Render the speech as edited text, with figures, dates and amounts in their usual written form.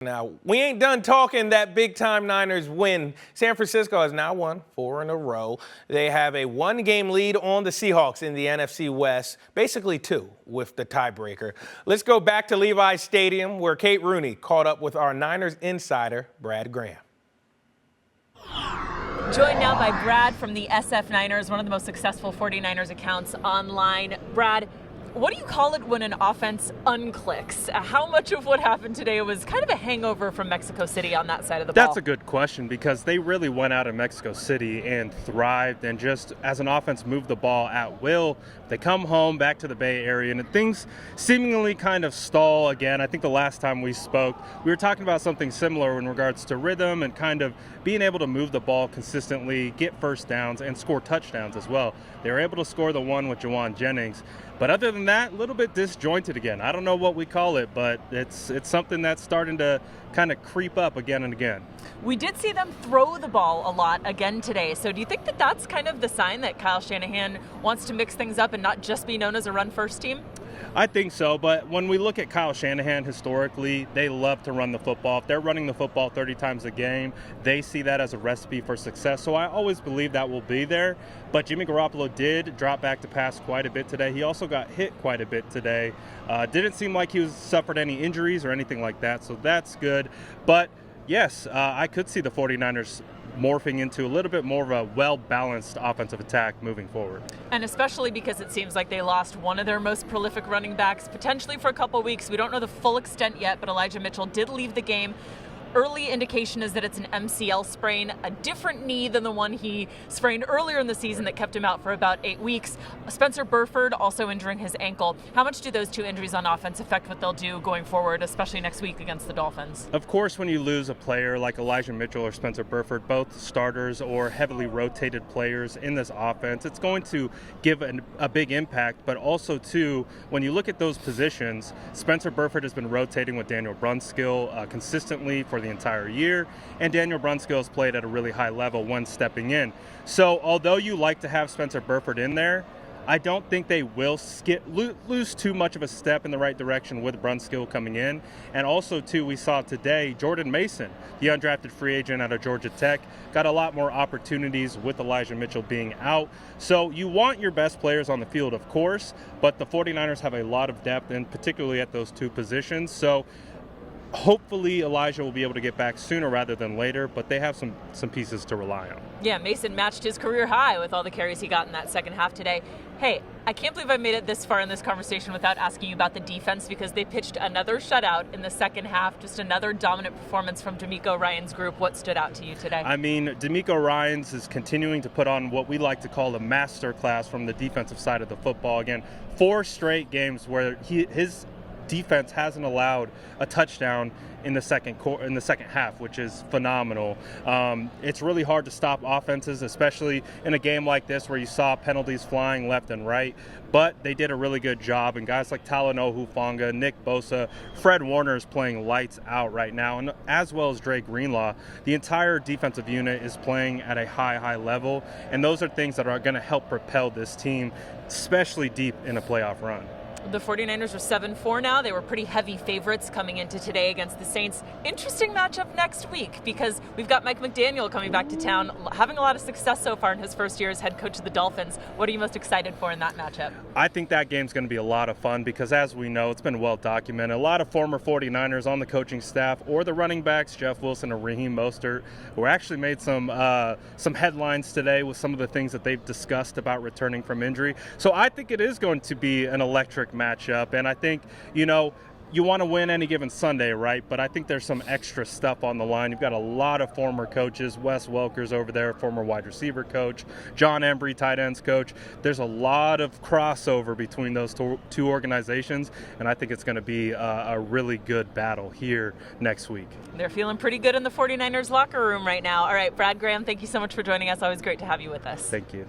Now, we ain't done talking that big-time Niners win. San Francisco has now won 4 in a row. They have a 1-game lead on the Seahawks in the NFC West, basically 2 with the tiebreaker. Let's go back to Levi Stadium where Kate Rooney caught up with our Niners insider, Brad Graham. Joined now by Brad from the TheSFNiners, one of the most successful 49ers accounts online. Brad, what do you call it when an offense unclicks? How much of what happened today was kind of a hangover from Mexico City on that side of the ball? That's a good question because they really went out of Mexico City and thrived and just as an offense moved the ball at will. They come home back to the Bay Area and things seemingly kind of stall again. I think the last time we spoke, we were talking about something similar in regards to rhythm and kind of being able to move the ball consistently, get first downs, and score touchdowns as well. They were able to score the one with Juwan Jennings. But other than that, a little bit disjointed again. I don't know what we call it, but it's something that's starting to kind of creep up again and again. We did see them throw the ball a lot again today. So do you think that that's kind of the sign that Kyle Shanahan wants to mix things up and not just be known as a run-first team? I think so, but when we look at Kyle Shanahan historically, they love to run the football. If they're running the football 30 times a game, they see that as a recipe for success. So I always believe that will be there. But Jimmy Garoppolo did drop back to pass quite a bit today. He also got hit quite a bit today. Didn't seem like he suffered any injuries or anything like that, so that's good. But yes, I could see the 49ers morphing into a little bit more of a well-balanced offensive attack moving forward. And especially because it seems like they lost one of their most prolific running backs, potentially for a couple weeks. We don't know the full extent yet, but Elijah Mitchell did leave the game. Early indication is that it's an MCL sprain, a different knee than the one he sprained earlier in the season that kept him out for about 8 weeks. Spencer Burford also injuring his ankle. How much do those 2 injuries on offense affect what they'll do going forward, especially next week against the Dolphins? Of course, when you lose a player like Elijah Mitchell or Spencer Burford, both starters or heavily rotated players in this offense, it's going to give a big impact. But also, too, when you look at those positions, Spencer Burford has been rotating with Daniel Brunskill consistently for the entire year, and Daniel Brunskill has played at a really high level when stepping in. So although you like to have Spencer Burford in there, I don't think they will lose too much of a step in the right direction with Brunskill coming in. And also, too, we saw today Jordan Mason, the undrafted free agent out of Georgia Tech, got a lot more opportunities with Elijah Mitchell being out. So you want your best players on the field, of course, but the 49ers have a lot of depth, and particularly at those 2 positions. So hopefully Elijah will be able to get back sooner rather than later, but they have some pieces to rely on. Yeah, Mason matched his career high with all the carries he got in that second half today. Hey, I can't believe I made it this far in this conversation without asking you about the defense, because they pitched another shutout in the second half, just another dominant performance from D'Amico Ryan's group. What stood out to you today? I mean, D'Amico Ryan's is continuing to put on what we like to call a master class from the defensive side of the football. Again, 4 straight games where his defense hasn't allowed a touchdown in the second half, which is phenomenal. It's really hard to stop offenses, especially in a game like this where you saw penalties flying left and right, but they did a really good job. And guys like Talanoa Hufanga, Nick Bosa, Fred Warner is playing lights out right now, and as well as Dre Greenlaw. The entire defensive unit is playing at a high level, and those are things that are going to help propel this team, especially deep in a playoff run. The 49ers are 7-4 now. They were pretty heavy favorites coming into today against the Saints. Interesting matchup next week because we've got Mike McDaniel coming back to town, having a lot of success so far in his first year as head coach of the Dolphins. What are you most excited for in that matchup? I think that game's going to be a lot of fun because, as we know, it's been well documented. A lot of former 49ers on the coaching staff or the running backs, Jeff Wilson and Raheem Mostert, who actually made some headlines today with some of the things that they've discussed about returning from injury. So I think it is going to be an electric matchup, and I think, you want to win any given Sunday, right? But I think there's some extra stuff on the line. You've got a lot of former coaches. Wes Welker's over there, former wide receiver coach. John Embry, tight ends coach. There's a lot of crossover between those 2 organizations, and I think it's going to be a really good battle here next week. They're feeling pretty good in the 49ers locker room right now. All right, Brad Graham, thank you so much for joining us. Always great to have you with us. Thank you.